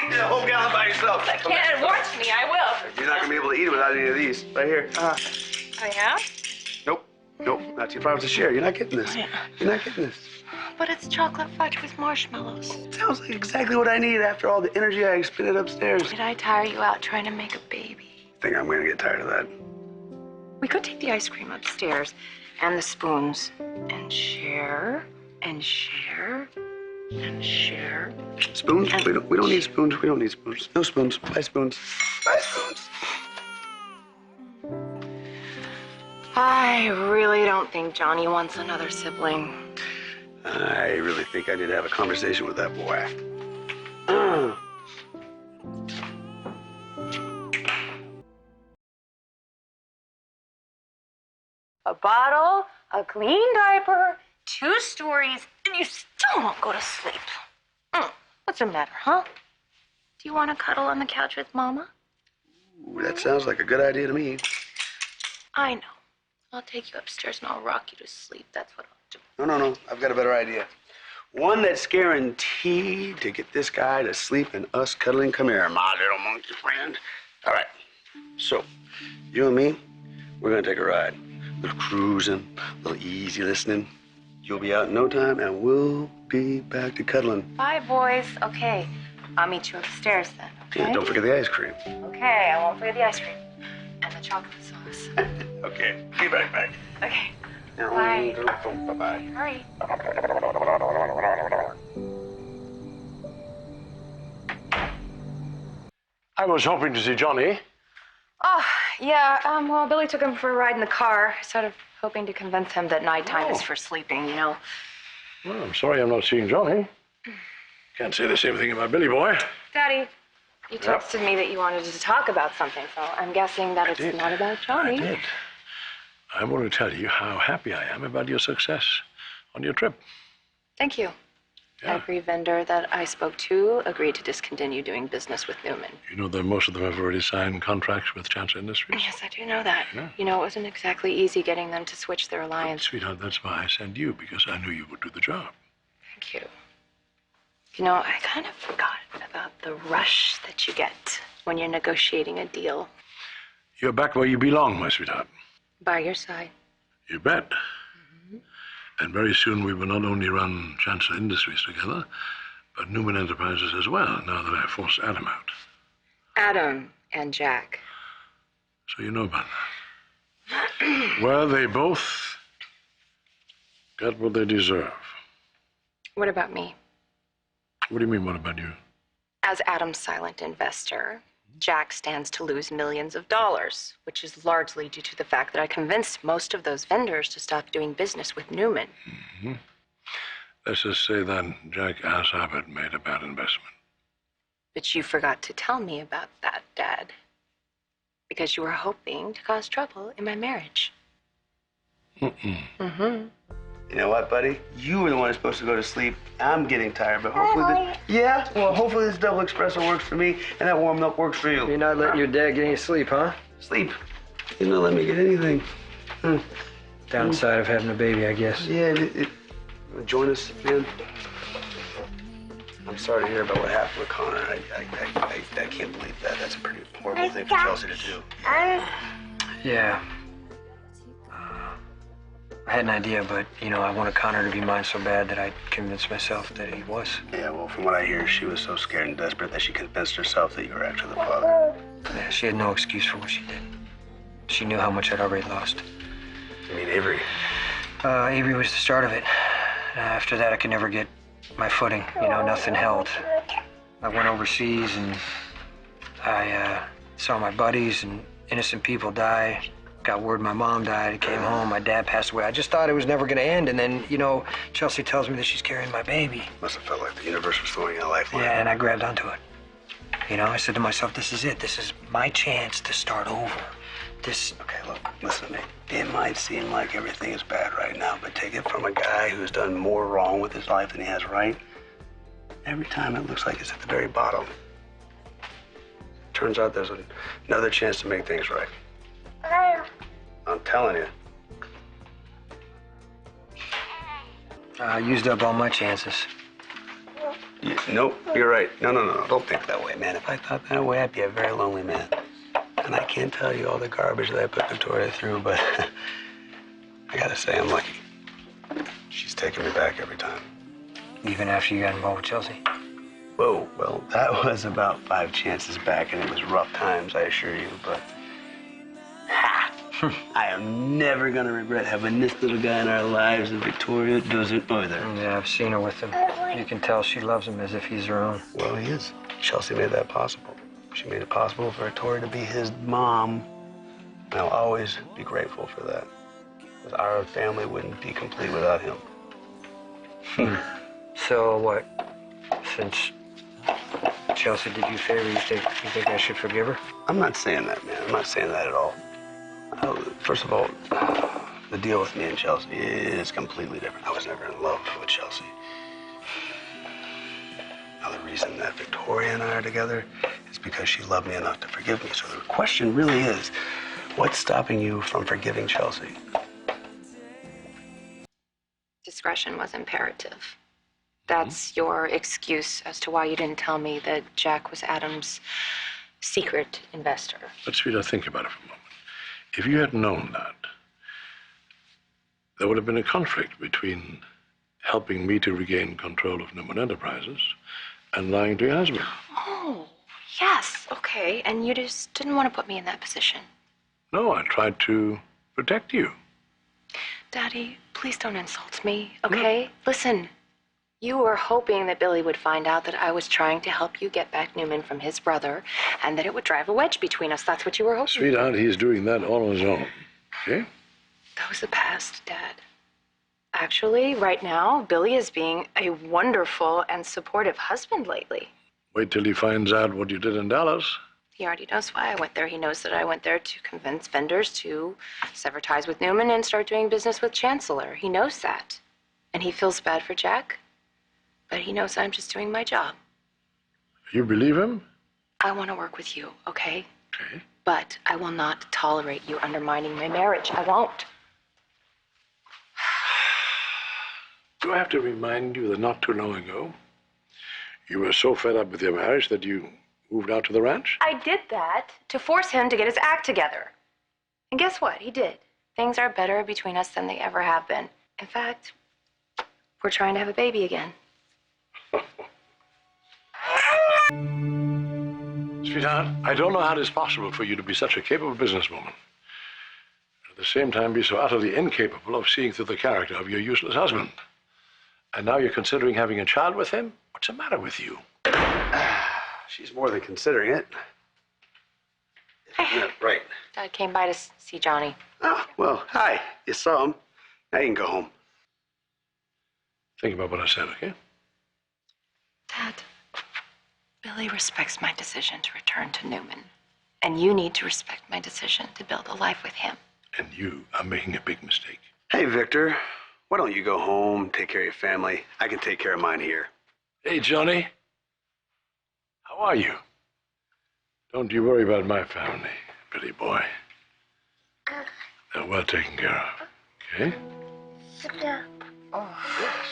Eat the whole gallon by yourself. I can't. Watch me. I will. You're not gonna be able to eat it without any of these. Right here. I am? Nope. Nope. Not too far to share. You're not getting this. You're not getting this. But it's chocolate fudge with marshmallows. Sounds like exactly what I need after all the energy I expended upstairs. Did I tire you out trying to make a baby? I think I'm gonna get tired of that. We could take the ice cream upstairs and the spoons and share and share and share. Spoons? We don't need spoons. We don't need spoons. No spoons. Buy spoons. Buy spoons. I really don't think Johnny wants another sibling. I really think I need to have a conversation with that boy. A bottle, a clean diaper, 2 stories, and you still won't go to sleep. What's the matter, huh? Do you want to cuddle on the couch with Mama? Ooh, that sounds like a good idea to me. I know. I'll take you upstairs and I'll rock you to sleep. That's what I'll do. No. I've got a better idea. One that's guaranteed to get this guy to sleep and us cuddling. Come here, my little monkey friend. All right. So, you and me, we're going to take a ride. A little cruising, a little easy listening. You'll be out in no time, and we'll be back to cuddling. Bye, boys. Okay. I'll meet you upstairs then, okay? Yeah, don't forget the ice cream. Okay, I won't forget the ice cream. And the chocolate sauce. Okay, be right back. Okay. Bye. Bye-bye. Hurry. I was hoping to see Johnny. Oh, yeah. Well, Billy took him for a ride in the car, sort of hoping to convince him that nighttime is for sleeping, you know. Well, I'm sorry I'm not seeing Johnny. Can't say the same thing about Billy Boy. Daddy, you texted me that you wanted to talk about something, so I'm guessing that it's not about Johnny. I did. I want to tell you how happy I am about your success on your trip. Thank you. Yeah. Every vendor that I spoke to agreed to discontinue doing business with Newman. You know that most of them have already signed contracts with Chancellor Industries? Yes, I do know that. Yeah. You know, it wasn't exactly easy getting them to switch their alliance. Sweetheart, that's why I sent you, because I knew you would do the job. Thank you. You know, I kind of forgot about the rush that you get when you're negotiating a deal. You're back where you belong, my sweetheart. By your side. You bet. And very soon we will not only run Chancellor Industries together, but Newman Enterprises as well, now that I've forced Adam out. Adam and Jack. So you know about that. Well, they both got what they deserve. What about me? What do you mean, what about you? As Adam's silent investor, Jack stands to lose millions of dollars, which is largely due to the fact that I convinced most of those vendors to stop doing business with Newman. Mm-hmm. Let's just say that Jack Ass Abbott made a bad investment. But you forgot to tell me about that, Dad. Because you were hoping to cause trouble in my marriage. You know what, buddy? You were the one who's supposed to go to sleep. I'm getting tired, but hopefully hopefully this double espresso works for me, and that warm milk works for you. You're not letting your dad get any sleep, huh? Sleep? You're not letting me get anything. Downside of having a baby, I guess. Yeah, join us, man. I'm sorry to hear about what happened with Connor. I can't believe that. That's a pretty horrible thing for Chelsea to do. Yeah. I had an idea, but, you know, I wanted Connor to be mine so bad that I convinced myself that he was. Yeah, well, from what I hear, she was so scared and desperate that she convinced herself that you were actually the father. Yeah, she had no excuse for what she did. She knew how much I'd already lost. You mean Avery? Avery was the start of it. After that, I could never get my footing. You know, nothing held. I went overseas and I saw my buddies and innocent people die. Got word my mom died. I came home. My dad passed away. I just thought it was never going to end. And then, you know, Chelsea tells me that she's carrying my baby. Must have felt like the universe was throwing you a lifeline. Yeah, and I grabbed onto it. You know, I said to myself, this is it. This is my chance to start over. Okay, look, listen to me. It might seem like everything is bad right now, but take it from a guy who's done more wrong with his life than he has right. Every time it looks like it's at the very bottom. Turns out there's another chance to make things right. I'm telling you. I used up all my chances. Nope, you're right. No. Don't think that way, man. If I thought that way, I'd be a very lonely man. And I can't tell you all the garbage that I put Victoria through, but I gotta say, I'm lucky. She's taking me back every time. Even after you got involved with Chelsea? Whoa, well, that was about 5 chances back, and it was rough times, I assure you, but... Ha! I am never gonna regret having this little guy in our lives, and Victoria doesn't either. Yeah, I've seen her with him. You can tell she loves him as if he's her own. Well, he is. Chelsea made that possible. She made it possible for Victoria to be his mom. And I'll always be grateful for that. Because our family wouldn't be complete without him. So what? Since Chelsea did you a favor, you think I should forgive her? I'm not saying that, man. I'm not saying that at all. First of all, the deal with me and Chelsea is completely different. I was never in love with Chelsea. Now, the reason that Victoria and I are together is because she loved me enough to forgive me. So the question really is, what's stopping you from forgiving Chelsea? Discretion was imperative. That's your excuse as to why you didn't tell me that Jack was Adam's secret investor. But, sweetheart, think about it for a moment. If you had known that, there would have been a conflict between helping me to regain control of Newman Enterprises and lying to your husband. Oh, yes, okay. And you just didn't want to put me in that position. No, I tried to protect you. Daddy, please don't insult me, okay? Listen, you were hoping that Billy would find out that I was trying to help you get back Newman from his brother and that it would drive a wedge between us. That's what you were hoping. Sweetheart, he's doing that all on his own, okay? That was the past, Dad. Actually, right now, Billy is being a wonderful and supportive husband lately. Wait till he finds out what you did in Dallas. He already knows why I went there. He knows that I went there to convince vendors to sever ties with Newman and start doing business with Chancellor. He knows that. And he feels bad for Jack, but he knows I'm just doing my job. You believe him? I want to work with you, okay? Okay. But I will not tolerate you undermining my marriage. I won't. Do I have to remind you that not too long ago, you were so fed up with your marriage that you moved out to the ranch? I did that to force him to get his act together. And guess what? He did. Things are better between us than they ever have been. In fact, we're trying to have a baby again. Sweetheart, I don't know how it is possible for you to be such a capable businesswoman, and at the same time be so utterly incapable of seeing through the character of your useless husband. And now you're considering having a child with him? What's the matter with you? She's more than considering it. Yeah, right. Dad came by to see Johnny. Oh, well, hi. You saw him. Now you can go home. Think about what I said, okay? Dad, Billy respects my decision to return to Newman. And you need to respect my decision to build a life with him. And you are making a big mistake. Hey, Victor. Why don't you go home, take care of your family? I can take care of mine here. Hey, Johnny. How are you? Don't you worry about my family, pretty boy. They're well taken care of, okay? Oh. Yes.